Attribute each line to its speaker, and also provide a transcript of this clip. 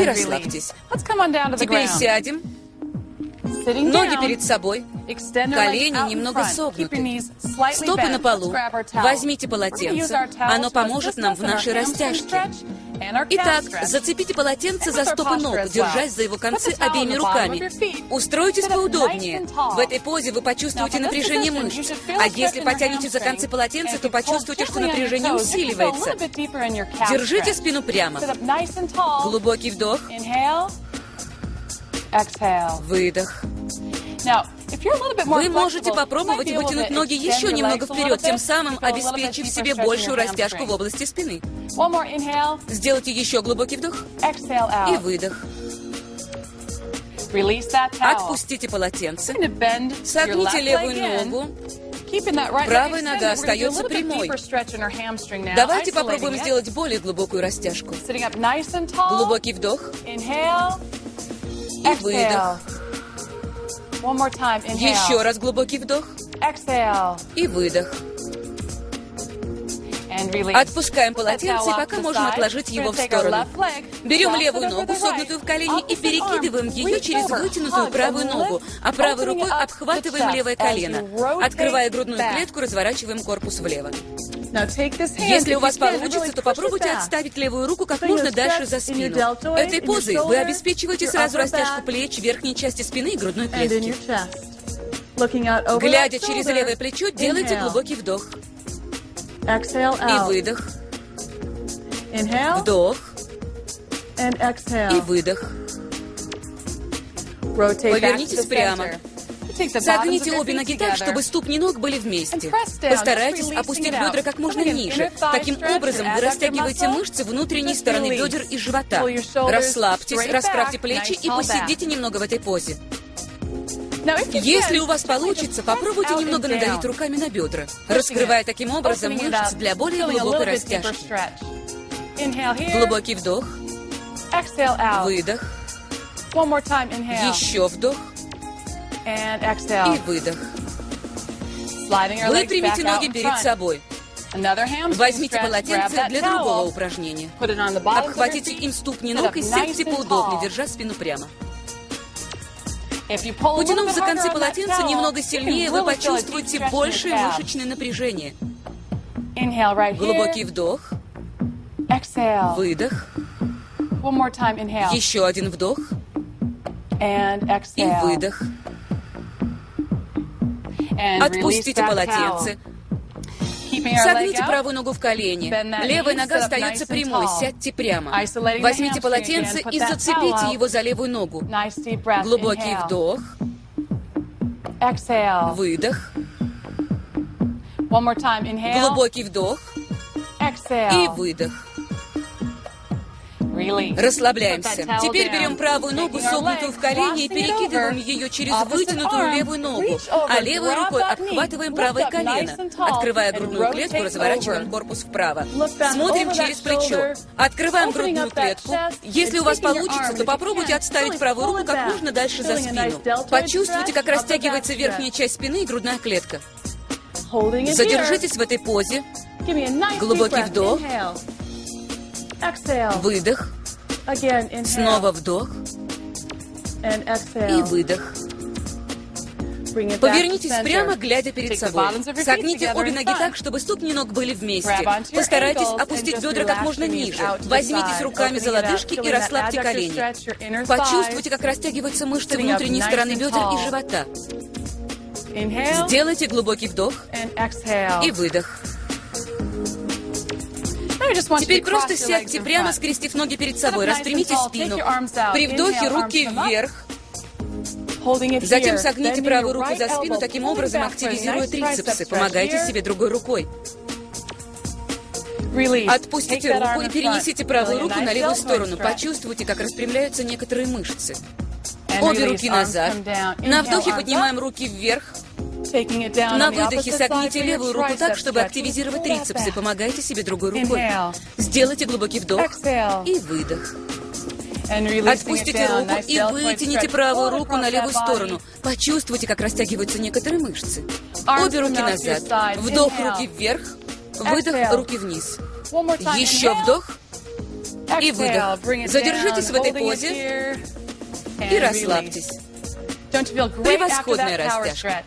Speaker 1: и расслабьтесь. Теперь сядем. Ноги перед собой. Колени немного согнуты. Стопы на полу. Возьмите полотенце. Оно поможет нам в нашей растяжке. Итак, зацепите полотенце за стопы ног, держась за его концы обеими руками. Устройтесь поудобнее. В этой позе вы почувствуете напряжение мышц. А если потянете за концы полотенца, то почувствуете, что напряжение усиливается. Держите спину прямо. Глубокий вдох. Выдох. Вы можете попробовать вытянуть ноги еще немного вперед, тем самым обеспечив себе большую растяжку в области спины. Сделайте еще глубокий вдох и выдох. Отпустите полотенце. Согните левую ногу. Правая нога остается прямой. Давайте попробуем сделать более глубокую растяжку. Глубокий вдох и выдох. Еще раз глубокий вдох и выдох. Отпускаем полотенце, и пока можем отложить его в сторону. Берем левую ногу, согнутую в колени, и перекидываем ее через вытянутую правую ногу, а правой рукой обхватываем левое колено. Открывая грудную клетку, разворачиваем корпус влево. Если у вас получится, то попробуйте отставить левую руку как можно дальше за спину. Этой позой вы обеспечиваете сразу растяжку плеч, верхней части спины и грудной клетки. Глядя через левое плечо, делайте глубокий вдох. И выдох. Вдох. И выдох. Повернитесь прямо. Согните обе ноги так, чтобы ступни ног были вместе. Постарайтесь опустить бедра как можно ниже. Таким образом, вы растягиваете мышцы внутренней стороны бедер и живота. Расслабьтесь, расправьте плечи и посидите немного в этой позе. Если у вас получится, попробуйте немного надавить руками на бедра, раскрывая таким образом мышцы для более глубокой растяжки. Глубокий вдох. Выдох. Еще вдох. И выдох. Вы примите ноги перед собой. Возьмите полотенце для другого упражнения. Обхватите им ступни ног и сядьте поудобнее, держа спину прямо. Потянув за концы полотенца немного сильнее, вы почувствуете большее мышечное напряжение. Глубокий вдох. Выдох. Еще один вдох. И выдох. Отпустите полотенце. Согните правую ногу в колени. Левая нога остается прямой. Сядьте прямо. Возьмите полотенце и зацепите его за левую ногу. Глубокий вдох. Выдох. Глубокий вдох. И выдох. Расслабляемся. Теперь берем правую ногу, согнутую в колени, и перекидываем ее через вытянутую левую ногу, а левой рукой обхватываем правое колено. Открывая грудную клетку, разворачиваем корпус вправо. Смотрим через плечо. Открываем грудную клетку. Если у вас получится, то попробуйте отставить правую руку как можно дальше за спину. Почувствуйте, как растягивается верхняя часть спины и грудная клетка. Задержитесь в этой позе. Глубокий вдох. Выдох. Снова вдох. И выдох. Повернитесь прямо, глядя перед собой. Согните обе ноги так, чтобы ступни ног были вместе. Постарайтесь опустить бедра как можно ниже. Возьмитесь руками за лодыжки и расслабьте колени. Почувствуйте, как растягиваются мышцы внутренней стороны бедер и живота. Сделайте глубокий вдох и выдох. Теперь просто сядьте прямо, скрестив ноги перед собой, распрямите спину. При вдохе руки вверх. Затем согните правую руку за спину, таким образом активизируя трицепсы. Помогайте себе другой рукой. Отпустите руку и перенесите правую руку на левую сторону. Почувствуйте, как распрямляются некоторые мышцы. Обе руки назад. На вдохе поднимаем руки вверх. На выдохе согните левую руку так, чтобы активизировать трицепсы. Помогайте себе другой рукой. Сделайте глубокий вдох и выдох. Отпустите руку и вытяните правую руку на левую сторону. Почувствуйте, как растягиваются некоторые мышцы. Обе руки назад. Вдох, руки вверх. Выдох, руки вниз. Еще вдох И выдох. Задержитесь в этой позе и расслабьтесь. Превосходная растяжка.